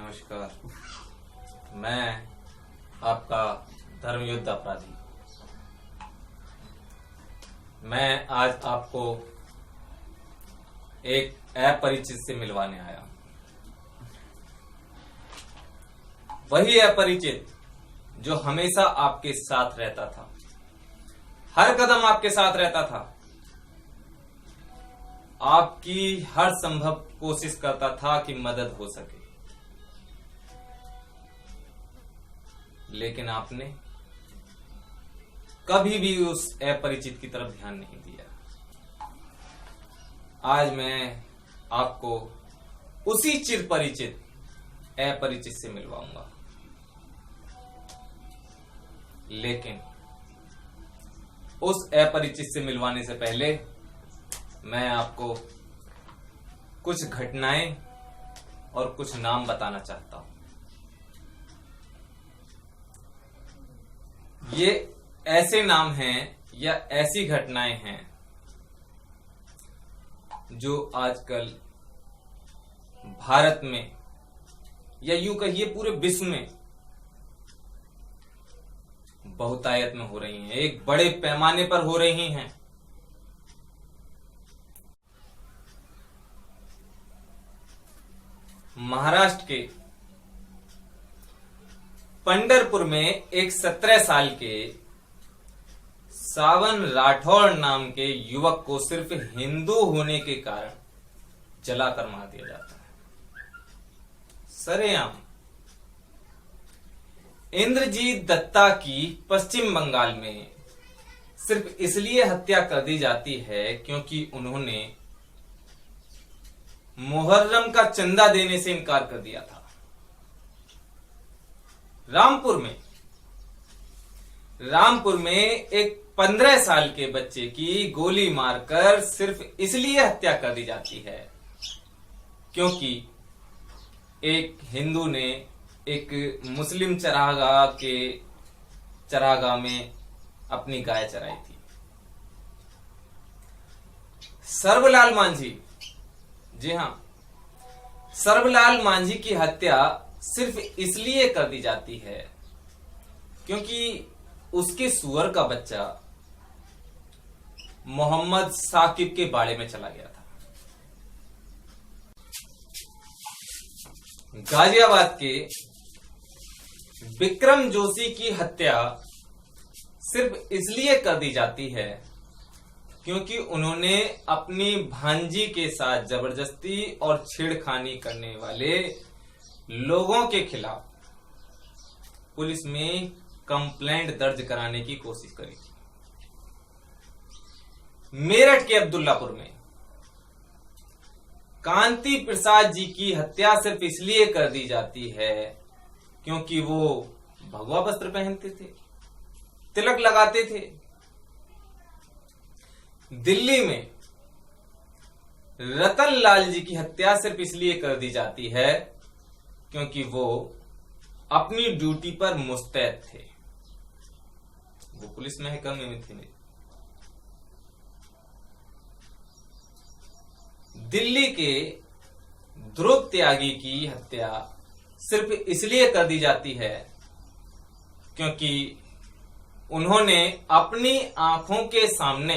नमस्कार। मैं आपका धर्मयुद्ध अपराधी। मैं आज आपको एक अपरिचित से मिलवाने आया। वही अपरिचित जो हमेशा आपके साथ रहता था, हर कदम आपके साथ रहता था, आपकी हर संभव कोशिश करता था कि मदद हो सके, लेकिन आपने कभी भी उस अपरिचित की तरफ ध्यान नहीं दिया। आज मैं आपको उसी चिरपरिचित अपरिचित से मिलवाऊंगा, लेकिन उस अपरिचित से मिलवाने से पहले मैं आपको कुछ घटनाएं और कुछ नाम बताना चाहता हूं। ये ऐसे नाम हैं या ऐसी घटनाएं हैं जो आजकल भारत में या यूं कहिए पूरे विश्व में बहुतायत में हो रही हैं, एक बड़े पैमाने पर हो रही हैं। महाराष्ट्र के पंढरपुर में एक 17 साल के सावन राठौड़ नाम के युवक को सिर्फ हिंदू होने के कारण जलाकर मार दिया जाता है, सरेआम। इंद्रजीत दत्ता की पश्चिम बंगाल में सिर्फ इसलिए हत्या कर दी जाती है क्योंकि उन्होंने मुहर्रम का चंदा देने से इनकार कर दिया था। रामपुर में एक 15 साल के बच्चे की गोली मारकर सिर्फ इसलिए हत्या कर दी जाती है क्योंकि एक हिंदू ने एक मुस्लिम चरागाह में अपनी गाय चराई थी। सर्वलाल मांझी, जी हां, सर्वलाल मांझी की हत्या सिर्फ इसलिए कर दी जाती है क्योंकि उसके सुअर का बच्चा मोहम्मद साकिब के बाड़े में चला गया था। गाजियाबाद के विक्रम जोशी की हत्या सिर्फ इसलिए कर दी जाती है क्योंकि उन्होंने अपनी भांजी के साथ जबरदस्ती और छेड़खानी करने वाले लोगों के खिलाफ पुलिस में कंप्लेंट दर्ज कराने की कोशिश करी थी। मेरठ के अब्दुल्लापुर में कांति प्रसाद जी की हत्या सिर्फ इसलिए कर दी जाती है क्योंकि वो भगवा वस्त्र पहनते थे, तिलक लगाते थे। दिल्ली में रतन लाल जी की हत्या सिर्फ इसलिए कर दी जाती है क्योंकि वो अपनी ड्यूटी पर मुस्तैद थे, वो पुलिस महकमे में थे। दिल्ली के ध्रुव त्यागी की हत्या सिर्फ इसलिए कर दी जाती है क्योंकि उन्होंने अपनी आंखों के सामने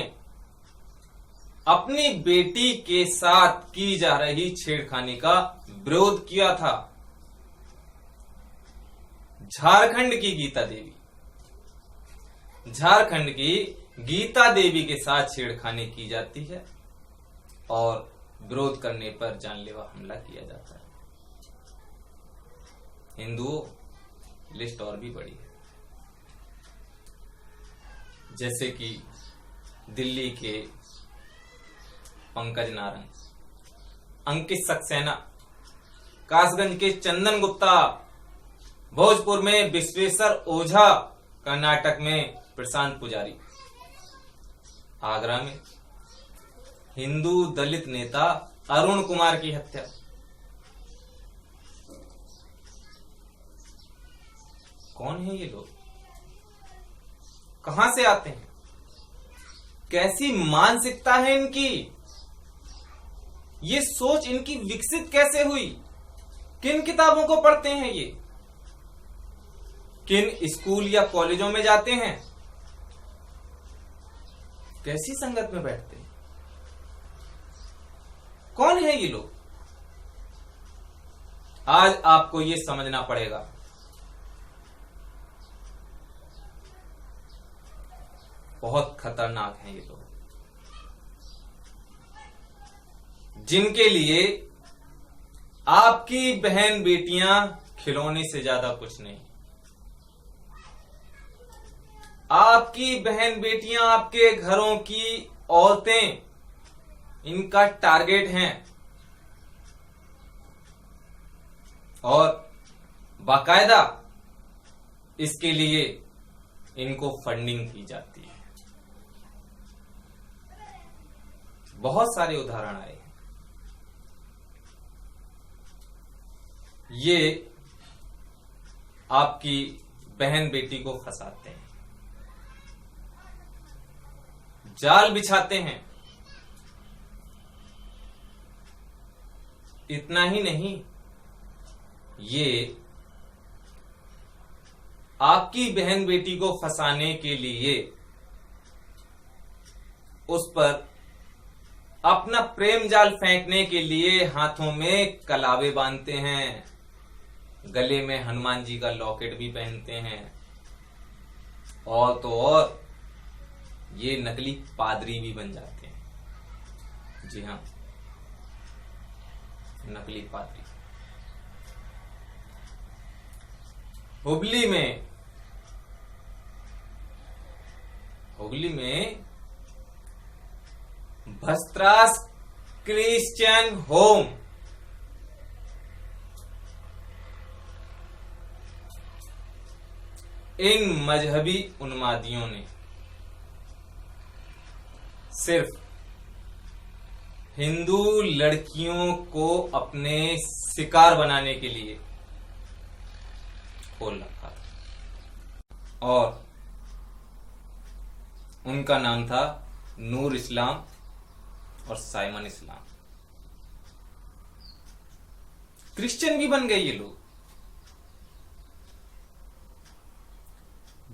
अपनी बेटी के साथ की जा रही छेड़खानी का विरोध किया था। झारखंड की गीता देवी के साथ छेड़खानी की जाती है और विरोध करने पर जानलेवा हमला किया जाता है। हिंदुओं, लिस्ट और भी बड़ी है, जैसे कि दिल्ली के पंकज नारंग, अंकित सक्सेना, कासगंज के चंदन गुप्ता, भोजपुर में विश्वेश्वर ओझा, कर्नाटक में प्रशांत पुजारी, आगरा में हिंदू दलित नेता अरुण कुमार की हत्या। कौन है ये लोग? कहां से आते हैं? कैसी मानसिकता है इनकी? ये सोच इनकी विकसित कैसे हुई? किन किताबों को पढ़ते हैं ये? किन स्कूल या कॉलेजों में जाते हैं? कैसी संगत में बैठते हैं? कौन है ये लोग? आज आपको ये समझना पड़ेगा। बहुत खतरनाक हैं ये लोग, जिनके लिए आपकी बहन बेटियां खिलौने से ज्यादा कुछ नहीं। आपकी बहन बेटियां, आपके घरों की औरतें इनका टारगेट हैं और बाकायदा इसके लिए इनको फंडिंग की जाती है। बहुत सारे उदाहरण आए हैं। ये आपकी बहन बेटी को फंसाते हैं, जाल बिछाते हैं। इतना ही नहीं, ये आपकी बहन बेटी को फंसाने के लिए उस पर अपना प्रेम जाल फेंकने के लिए हाथों में कलावे बांधते हैं, गले में हनुमान जी का लॉकेट भी पहनते हैं, और तो और ये नकली पादरी भी बन जाते हैं। जी हां, नकली पादरी। हुगली में भस्त्रास क्रिश्चियन होम, इन मजहबी उन्मादियों ने सिर्फ हिंदू लड़कियों को अपने शिकार बनाने के लिए खोल रखा था, और उनका नाम था नूर इस्लाम और साइमन इस्लाम। क्रिश्चियन भी बन गए ये लोग।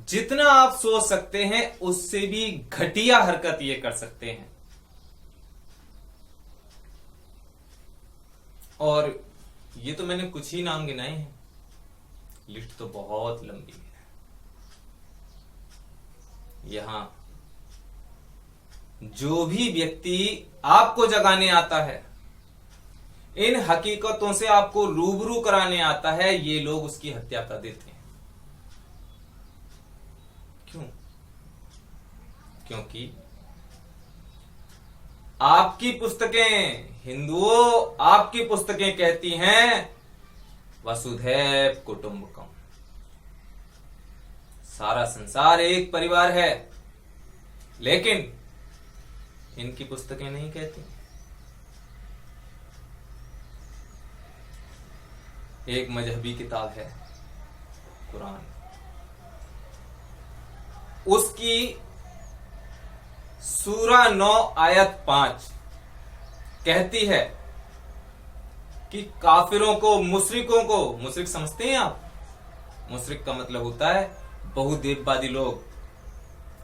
जितना आप सोच सकते हैं उससे भी घटिया हरकत ये कर सकते हैं, और ये तो मैंने कुछ ही नाम गिनाए हैं, लिस्ट तो बहुत लंबी है। यहां जो भी व्यक्ति आपको जगाने आता है, इन हकीकतों से आपको रूबरू कराने आता है, ये लोग उसकी हत्या कर देते हैं। क्यों? क्योंकि आपकी पुस्तकें, हिंदुओं, आपकी पुस्तकें कहती हैं वसुधैव कुटुंबकम, सारा संसार एक परिवार है, लेकिन इनकी पुस्तकें नहीं कहती। एक मजहबी किताब है कुरान, उसकी सूरा 9 आयत 5 कहती है कि काफिरों को, मुशरिकों को, मुशरिक समझते हैं आप? मुशरिक का मतलब होता है बहुदेववादी लोग,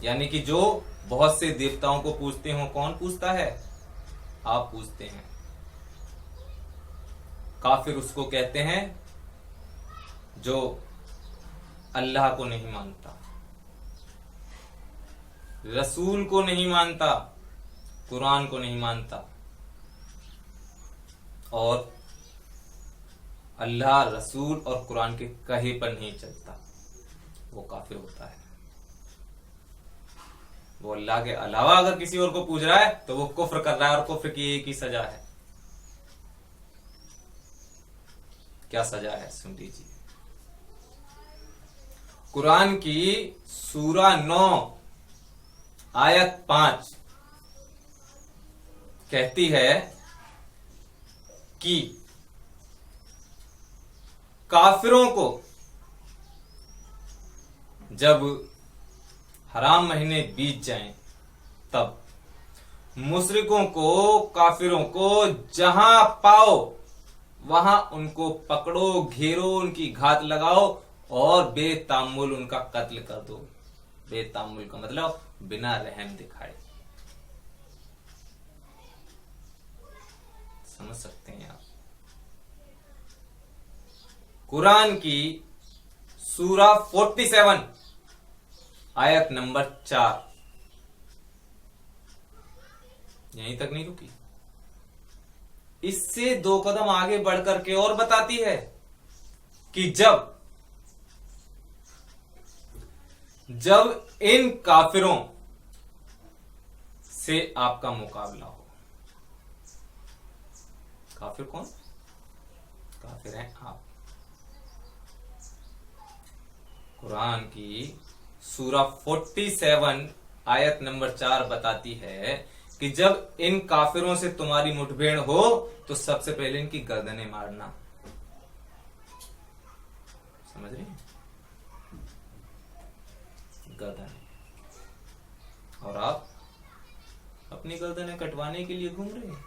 यानी कि जो बहुत से देवताओं को पूजते हो। कौन पूजता है? आप पूजते हैं। काफिर उसको कहते हैं जो अल्लाह को नहीं मानता, रसूल को नहीं मानता, कुरान को नहीं मानता, और अल्लाह, रसूल और कुरान के कहे पर नहीं चलता, वो काफिर होता है। वो अल्लाह के अलावा अगर किसी और को पूज रहा है तो वो कुफ्र कर रहा है, और कुफ्र की एक ही सजा है। क्या सजा है? सुन लीजिए। कुरान की सूरा 9 आयत 5 कहती है कि काफिरों को जब हराम महीने बीत जाएं, तब मुशरिकों को, काफिरों को जहां पाओ वहां उनको पकड़ो, घेरो, उनकी घात लगाओ और बेतामुल उनका कत्ल कर दो। बेतामुल का मतलब बिना रहम दिखाए। समझ सकते हैं आप। कुरान की सूरा 47 आयत नंबर 4 यहीं तक नहीं रुकी, इससे 2 कदम आगे बढ़कर के और बताती है कि जब इन काफिरों से आपका मुकाबला हो। काफिर कौन? काफिर हैं आप। कुरान की सूरा 47 आयत नंबर 4 बताती है कि जब इन काफिरों से तुम्हारी मुठभेड़ हो तो सबसे पहले इनकी गर्दनें मारना। समझ रहे हैं? गर्दनें। और आप अपनी गर्दनें कटवाने के लिए घूम रहे हैं।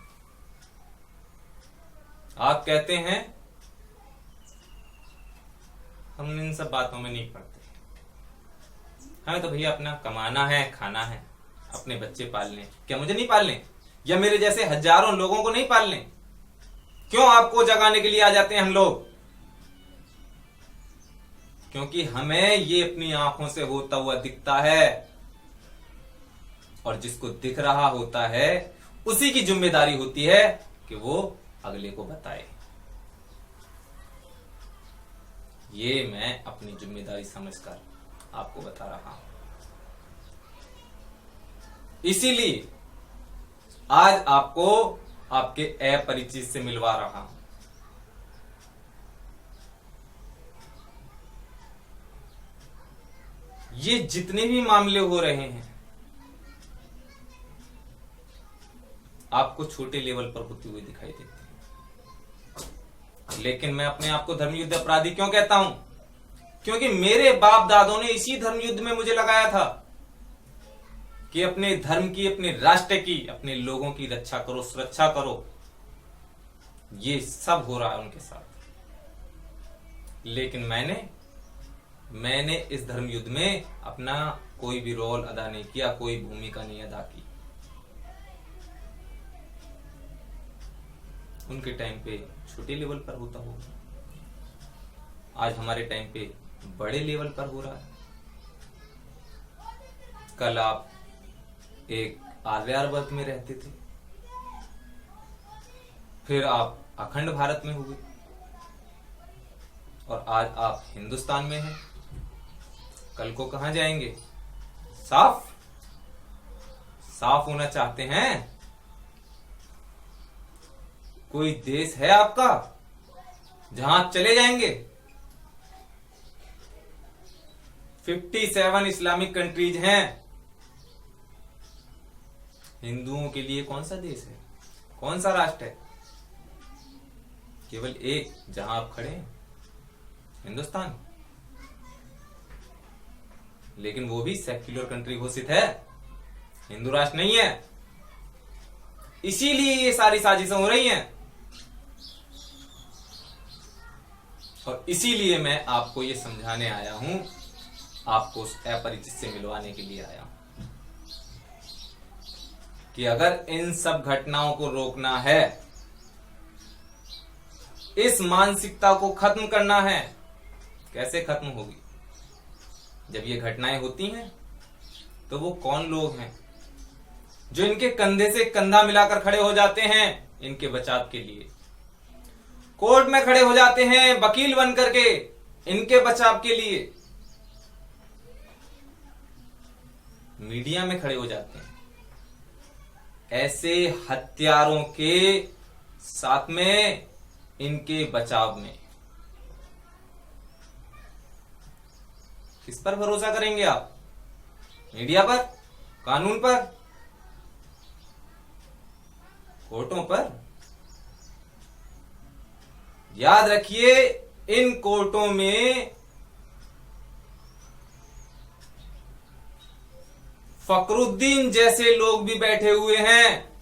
आप कहते हैं हम इन सब बातों में नहीं पड़ते, हमें तो भैया अपना कमाना है, खाना है, अपने बच्चे पालने। क्या मुझे नहीं पालने? या मेरे जैसे हजारों लोगों को नहीं पालने? क्यों आपको जगाने के लिए आ जाते हैं हम लोग? क्योंकि हमें ये अपनी आंखों से होता हुआ दिखता है, और जिसको दिख रहा होता है उसी की जिम्मेदारी होती है कि वो अगले को बताए। ये मैं अपनी जिम्मेदारी समझकर आपको बता रहा हूं। इसीलिए आज आपको आपके अपरिचित से मिलवा रहा हूं। ये जितने भी मामले हो रहे हैं आपको छोटे लेवल पर होते हुए दिखाई देते हैं, लेकिन मैं अपने आप को धर्मयुद्ध अपराधी क्यों कहता हूं? क्योंकि मेरे बाप दादों ने इसी धर्मयुद्ध में मुझे लगाया था कि अपने धर्म की, अपने राष्ट्र की, अपने लोगों की रक्षा करो, सुरक्षा करो। ये सब हो रहा है उनके साथ, लेकिन मैंने इस धर्मयुद्ध में अपना कोई भी रोल अदा नहीं किया, कोई भूमिका नहीं अदा की। उनके टाइम पे छोटे लेवल पर होता होगा, आज हमारे टाइम पे बड़े लेवल पर हो रहा है। कल आप एक आर्यावर्त में रहते थे, फिर आप अखंड भारत में हुए, और आज आप हिंदुस्तान में हैं। कल को कहां जाएंगे? साफ होना चाहते हैं? कोई देश है आपका जहां आप चले जाएंगे? 57 इस्लामिक कंट्रीज हैं। हिंदुओं के लिए कौन सा देश है, कौन सा राष्ट्र है? केवल एक, जहां आप खड़े हैं, हिंदुस्तान। लेकिन वो भी सेक्युलर कंट्री घोषित है, हिंदू राष्ट्र नहीं है। इसीलिए ये सारी साजिशें हो रही हैं, और इसीलिए मैं आपको ये समझाने आया हूं, आपको उस अपरिचित से मिलवाने के लिए आया हूं कि अगर इन सब घटनाओं को रोकना है, इस मानसिकता को खत्म करना है, कैसे खत्म होगी? जब ये घटनाएं होती हैं तो वो कौन लोग हैं जो इनके कंधे से कंधा मिलाकर खड़े हो जाते हैं इनके बचाव के लिए? कोर्ट में खड़े हो जाते हैं वकील बन करके इनके बचाव के लिए, मीडिया में खड़े हो जाते हैं ऐसे हत्यारों के साथ में, इनके बचाव में। किस पर भरोसा करेंगे आप? मीडिया पर, कानून पर, कोर्टों पर? याद रखिए, इन कोर्टों में फकरुद्दीन जैसे लोग भी बैठे हुए हैं।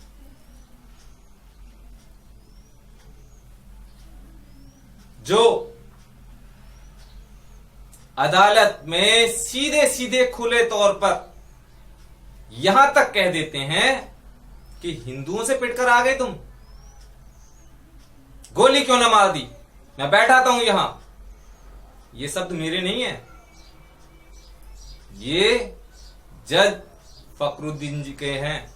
जो अदालत में सीधे सीधे खुले तौर पर यहां तक कह देते हैं कि हिंदुओं से पिटकर आ गए तुम, गोली क्यों ना मार दी, मैं बैठा था हूं यहां। ये शब्द मेरे नहीं है, ये जज फखरुद्दीन जी के हैं,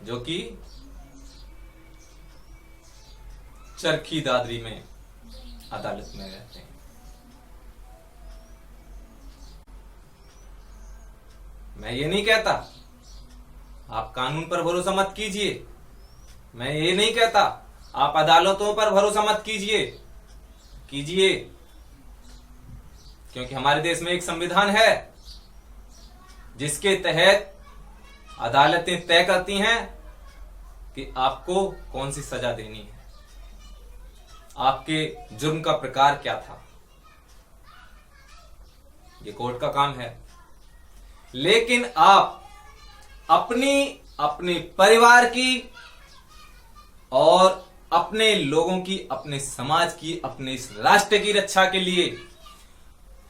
जो कि चरखी दादरी में अदालत में रहते हैं। मैं ये नहीं कहता आप कानून पर भरोसा मत कीजिए, मैं ये नहीं कहता आप अदालतों पर भरोसा मत कीजिए, क्योंकि हमारे देश में एक संविधान है जिसके तहत अदालतें तय करती हैं कि आपको कौन सी सजा देनी है, आपके जुर्म का प्रकार क्या था, ये कोर्ट का काम है। लेकिन आप अपने परिवार की और अपने लोगों की, अपने समाज की, अपने इस राष्ट्र की रक्षा के लिए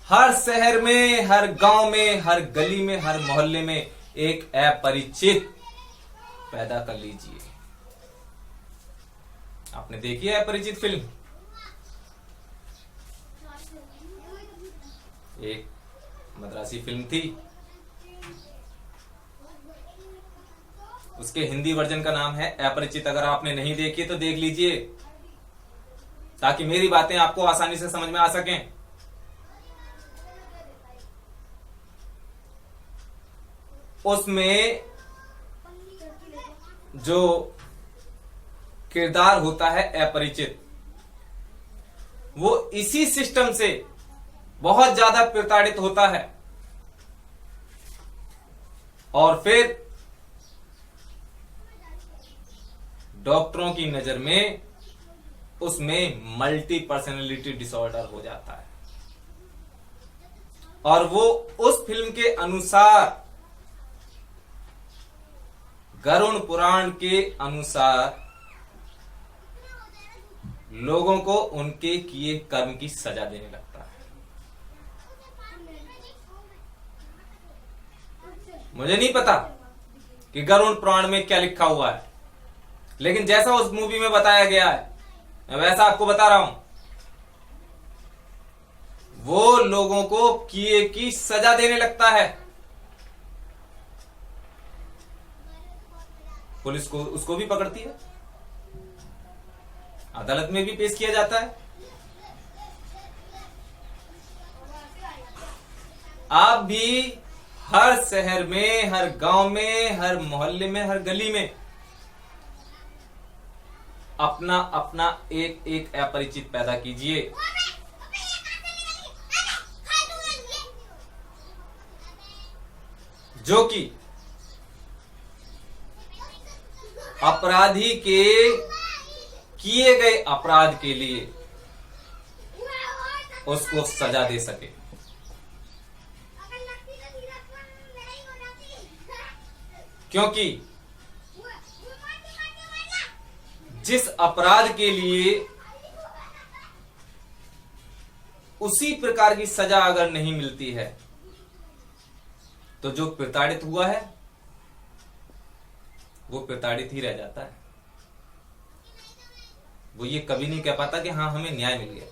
हर शहर में, हर गांव में, हर गली में, हर मोहल्ले में एक अपरिचित पैदा कर लीजिए। आपने देखी है अपरिचित फिल्म? एक मद्रासी फिल्म थी, उसके हिंदी वर्जन का नाम है अपरिचित। अगर आपने नहीं देखी तो देख लीजिए, ताकि मेरी बातें आपको आसानी से समझ में आ सकें। उसमें जो किरदार होता है अपरिचित, वो इसी सिस्टम से बहुत ज्यादा प्रताड़ित होता है और फिर डॉक्टरों की नजर में उसमें मल्टी पर्सनैलिटी डिसऑर्डर हो जाता है और वो उस फिल्म के अनुसार, गरुड़ पुराण के अनुसार, लोगों को उनके किए कर्म की सजा देने लगता है। मुझे नहीं पता कि गरुड़ पुराण में क्या लिखा हुआ है, लेकिन जैसा उस मूवी में बताया गया है मैं वैसा आपको बता रहा हूं। वो लोगों को किए की सजा देने लगता है। पुलिस को उसको भी पकड़ती है, अदालत में भी पेश किया जाता है। आप भी हर शहर में, हर गांव में, हर मोहल्ले में, हर गली में अपना अपना एक एक अपरिचित पैदा कीजिए। जो कि अपराधी के किए गए अपराध के लिए उसको सजा दे सके। क्योंकि जिस अपराध के लिए उसी प्रकार की सजा अगर नहीं मिलती है, तो जो प्रताड़ित हुआ है वो प्रताड़ित ही रह जाता है। वो ये कभी नहीं कह पाता कि हां हमें न्याय मिल गया।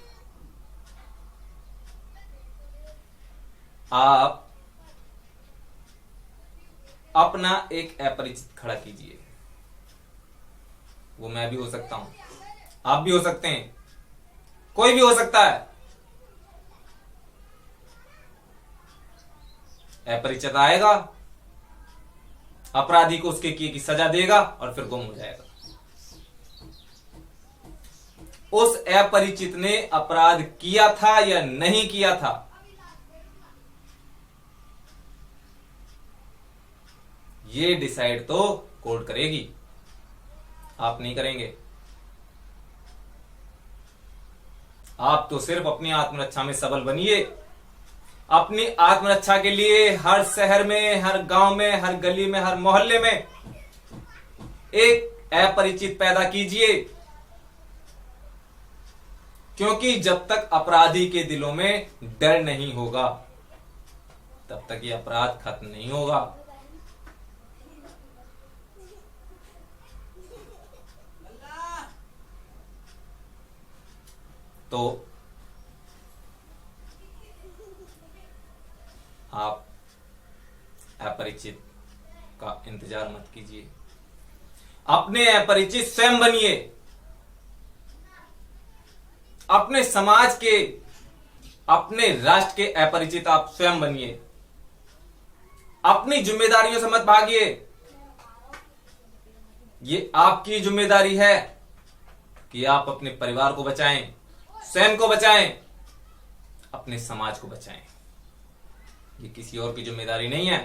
आप अपना एक अपरिचित खड़ा कीजिए। वो मैं भी हो सकता हूं, आप भी हो सकते हैं, कोई भी हो सकता है। अपरिचित आएगा, अपराधी को उसके किए की सजा देगा और फिर गुम हो जाएगा। उस अपरिचित ने अपराध किया था या नहीं किया था, ये डिसाइड तो कोर्ट करेगी, आप नहीं करेंगे। आप तो सिर्फ अपनी आत्मरक्षा में सबल बनिए। अपनी आत्मरक्षा के लिए हर शहर में, हर गांव में, हर गली में, हर मोहल्ले में एक अपरिचित पैदा कीजिए। क्योंकि जब तक अपराधी के दिलों में डर नहीं होगा तब तक ये अपराध खत्म नहीं होगा। तो आप अपरिचित का इंतजार मत कीजिए, अपने अपरिचित स्वयं बनिए। अपने समाज के, अपने राष्ट्र के अपरिचित आप स्वयं बनिए। अपनी जिम्मेदारियों से मत भागिए। ये आपकी जिम्मेदारी है कि आप अपने परिवार को बचाएं, स्वयं को बचाएं, अपने समाज को बचाएं। ये किसी और की जिम्मेदारी नहीं है,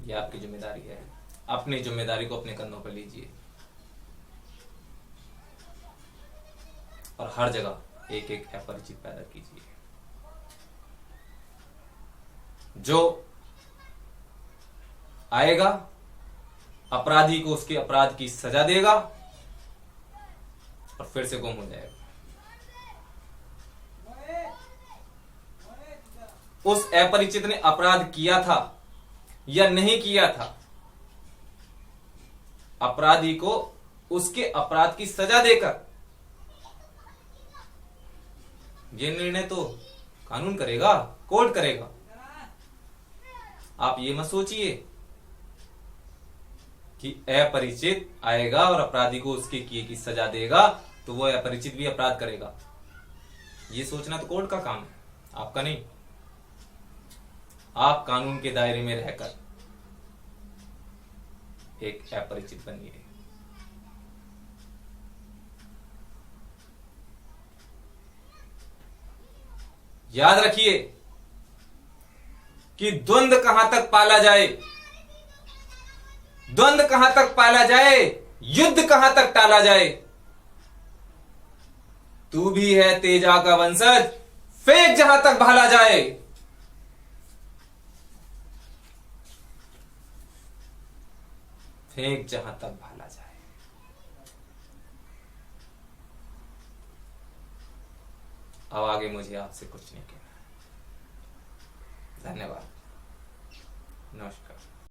ये आपकी जिम्मेदारी है। अपनी जिम्मेदारी को अपने कंधों पर लीजिए और हर जगह एक एक अपरिचित पैदा कीजिए जो आएगा, अपराधी को उसके अपराध की सजा देगा और फिर से गुम हो जाएगा। उस अपरिचित ने अपराध किया था या नहीं किया था, अपराधी को उसके अपराध की सजा देकर, यह निर्णय तो कानून करेगा, कोर्ट करेगा। आप ये मत सोचिए कि अपरिचित आएगा और अपराधी को उसके किए की सजा देगा तो वो अपरिचित भी अपराध करेगा। ये सोचना तो कोर्ट का काम है, आपका नहीं। आप कानून के दायरे में रहकर एक अपरिचित बनिए। याद रखिए कि द्वंद्व कहां तक पाला जाए, द्वंद्व कहां तक पाला जाए, युद्ध कहां तक टाला जाए। तू भी है तेजा का वंशज, फेंक जहां तक भाला जाए। फेंक जहां तक भाला जाए। अब आगे मुझे आपसे कुछ नहीं कहना। धन्यवाद, नमस्कार।